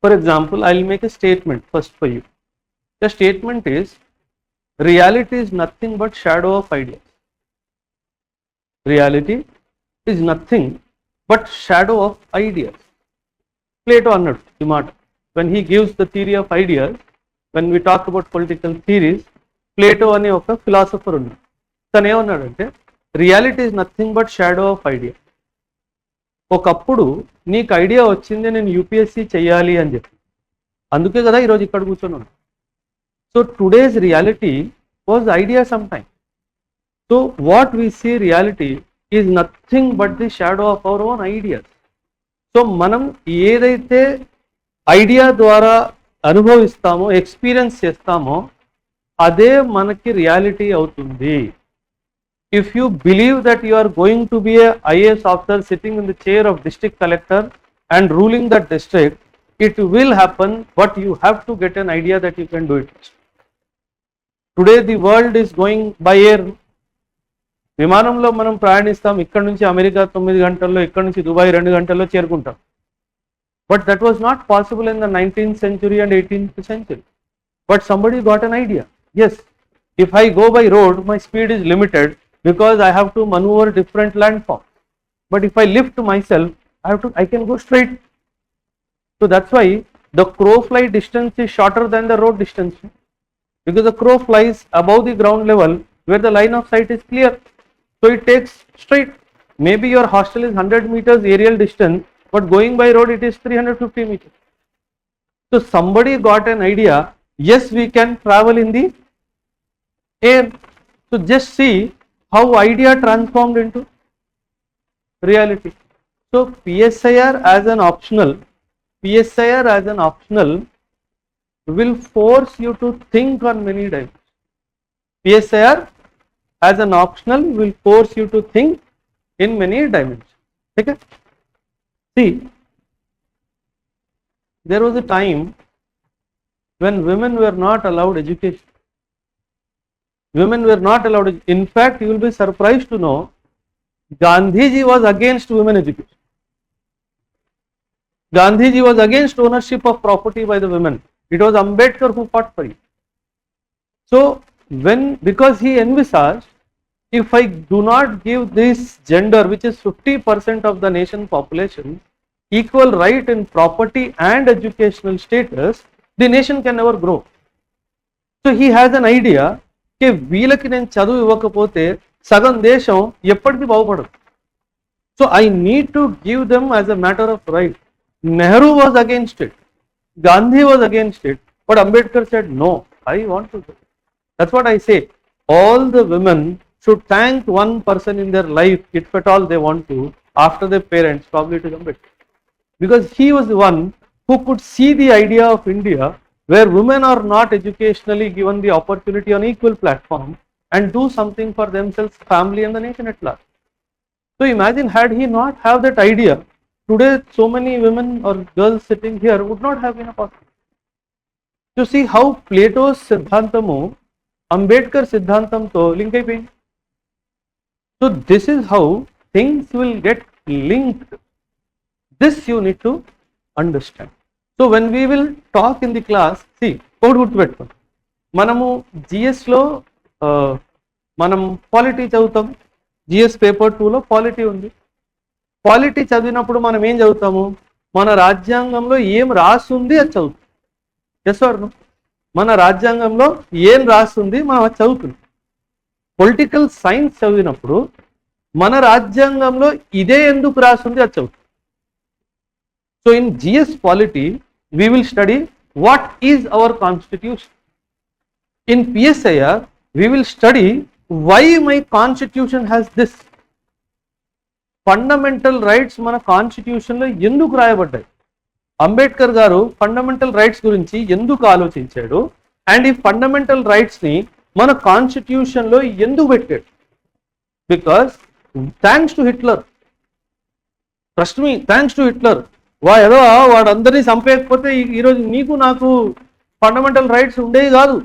For example, I will make a statement first for you. The statement is, reality is nothing but shadow of ideas. Reality is nothing but shadow of ideas. Plato annadu ee maata. When he gives the theory of ideas, when we talk about political theories, Plato అనే ఒక philosopher ఉన్నాడు. తను ఏమన్నాడంటే, reality is nothing but shadow of idea. ఒకప్పుడు నీకు idea వచ్చింది నేను UPSC చేయాలి అని చెప్పి, అందుకే కదా ఈరోజు ఇక్కడ కూర్చొని. So today's reality was idea some time. So what we see reality is nothing but the shadow of our own ideas. So మనం ఏదైతే ఐడియా ద్వారా అనుభవిస్తామో, ఎక్స్పీరియన్స్ చేస్తామో, అదే మనకి రియాలిటీ అవుతుంది. If you believe that you are going to be a IAS officer sitting in the chair of district collector and ruling that district, it will happen, but you have to get an idea that you can do it. Today the world is going by air. విమానంలో మనం ప్రయాణిస్తాం, ఇక్కడ నుంచి America 9 గంటల్లో, ఇక్కడ నుంచి Dubai 2 గంటల్లో చేరుకుంటాం. But that was not possible in the 19th century and 18th century. But somebody got an idea. Yes, if I go by road, my speed is limited because I have to maneuver different landforms. But if I lift myself, I can go straight. So that's why the crow fly distance is shorter than the road distance, because the crow flies above the ground level where the line of sight is clear. So it takes straight. Maybe your hostel is 100 meters aerial distance, but going by road it is 350 meters. So somebody got an idea, yes, we can travel in the air. So just see how idea transformed into reality. So PSIR as an optional will force you to think on many dimensions. PSIR as an optional will force you to think in many dimensions. Okay? See, there was a time when women were not allowed education. Women were not allowed. In fact, you will be surprised to know, Gandhiji was against women education. Gandhiji was against ownership of property by the women. It was Ambedkar who fought for it. So, because he envisaged, if I do not give this gender, which is 50% of the nation population, equal right in property and educational status, the nation can never grow. So he has an idea, వీళ్ళకి నేను చదువు ఇవ్వకపోతే సగం దేశం ఎప్పటికీ బాగుపడదు. So I need to give them as a matter of right. Nehru was against it, Gandhi was against it, but Ambedkar said no, I want to do. That's what I say. All the women should thank one person in their life, if at all they want to, after their parents, probably to Ambedkar, because he was the one who could see the idea of India where women are not educationally given the opportunity on equal platform and do something for themselves, family and the nation at large. So imagine, had he not have that idea, today so many women or girls sitting here would not have been a possible. To see how Plato's Siddhantamu Ambedkar Siddhantamto link అయిపోయింది. So this is how things will get linked. This you need to understand. So when we will talk in the class, see, ఒకటి గుర్తుపెట్టుకోండి, మనము జిఎస్లో మనం polity చదువుతాం. GS paper 2లో polity ఉంది. Polity చదివినప్పుడు మనం ఏం చదువుతాము? మన రాజ్యాంగంలో ఏం రాస్తుంది అది చదువుతాం. Yes or no? మన రాజ్యాంగంలో ఏం రాస్తుంది మనం అది చదువుతున్నాం. పొలిటికల్ సైన్స్ చదివినప్పుడు మన రాజ్యాంగంలో ఇదే ఎందుకు రాస్తుంది అది చదువుతాం. So in GS Polity, we will study what is our constitution. In PSIR, we will study why my constitution has this. Fundamental rights మన కాన్స్టిట్యూషన్ లో ఎందుకు రాయబడ్డాయి? అంబేద్కర్ గారు ఫండమెంటల్ రైట్స్ గురించి ఎందుకు ఆలోచించాడు? అండ్ ఈ ఫండమెంటల్ రైట్స్ ని మన కాన్స్టిట్యూషన్ లో ఎందుకు పెట్టాడు? Because thanks to Hitler, trust me, thanks to Hitler, ఏదో వాడు అందరినీ చంపేయకపోతే ఈరోజు నీకు నాకు ఫండమెంటల్ రైట్స్ ఉండేవి కాదు.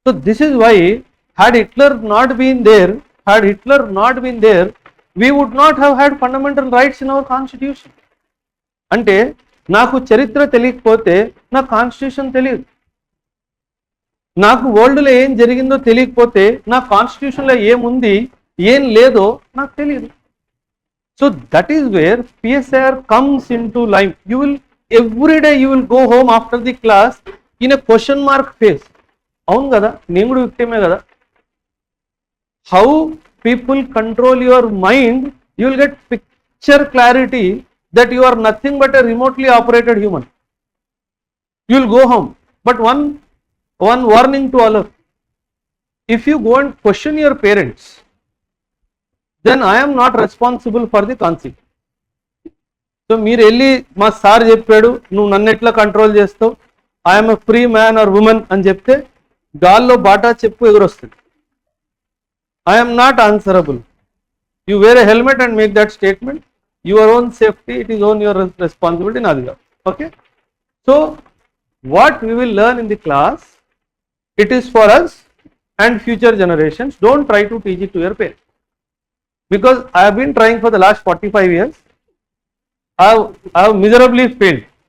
So this is why had Hitler not been there, we would not have had fundamental rights in our constitution. అంటే నాకు చరిత్ర తెలియకపోతే నా కాన్స్టిట్యూషన్ తెలియదు, నాకు వరల్డ్లో ఏం జరిగిందో తెలియకపోతే నా కాన్స్టిట్యూషన్లో ఏముంది ఏం లేదో నాకు తెలియదు. So that is where PSIR comes in to life. You will every day you will go home after the class in a question mark face. అవును కదా, నేను కూడా విక్టిమే కదా. How people control your mind, you will get picture clarity that you are nothing but a remotely operated human. You will go home. But one warning to all of you. If you go and question your parents, then I am not responsible for the consequence. So మీరు వెళ్ళి మా sir చెప్పాడు నువ్వు నన్ను ఎట్లా control చేస్తావు, I'm a free man or woman అని చెప్తే గాల్లో బాటా చెప్పు ఎగురొస్తుంది. I'm not answerable. You wear a helmet and make that statement. Your own safety, it is on your responsibility, Nadiga. Okay. So what we will learn in the class, it is for us and future generations. Don't try to teach it to your parents, because I have been trying for the last 45 years. I have miserably failed.